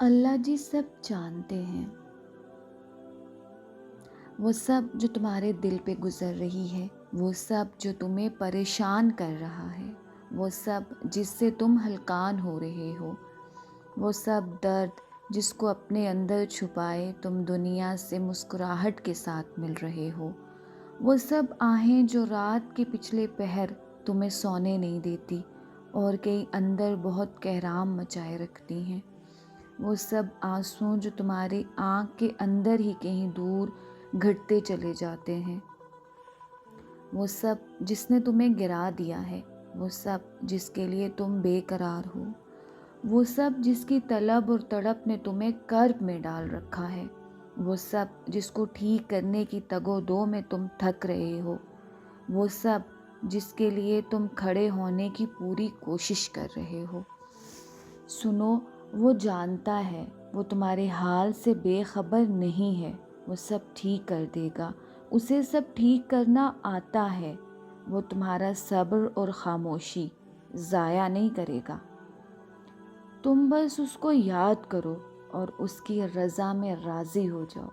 اللہ جی سب جانتے ہیں، وہ سب جو تمہارے دل پہ گزر رہی ہے، وہ سب جو تمہیں پریشان کر رہا ہے، وہ سب جس سے تم ہلکان ہو رہے ہو، وہ سب درد جس کو اپنے اندر چھپائے تم دنیا سے مسکراہٹ کے ساتھ مل رہے ہو، وہ سب آہیں جو رات کے پچھلے پہر تمہیں سونے نہیں دیتی اور کہیں اندر بہت کہرام مچائے رکھتی ہیں، وہ سب آنسوں جو تمہاری آنکھ کے اندر ہی کہیں دور گھٹتے چلے جاتے ہیں، وہ سب جس نے تمہیں گرا دیا ہے، وہ سب جس کے لیے تم بے قرار ہو، وہ سب جس کی طلب اور تڑپ نے تمہیں کرب میں ڈال رکھا ہے، وہ سب جس کو ٹھیک کرنے کی تگ و دو میں تم تھک رہے ہو، وہ سب جس کے لیے تم کھڑے ہونے کی پوری کوشش کر رہے ہو۔ سنو، وہ جانتا ہے، وہ تمہارے حال سے بے خبر نہیں ہے، وہ سب ٹھیک کر دے گا، اسے سب ٹھیک کرنا آتا ہے، وہ تمہارا صبر اور خاموشی ضائع نہیں کرے گا۔ تم بس اس کو یاد کرو اور اس کی رضا میں راضی ہو جاؤ۔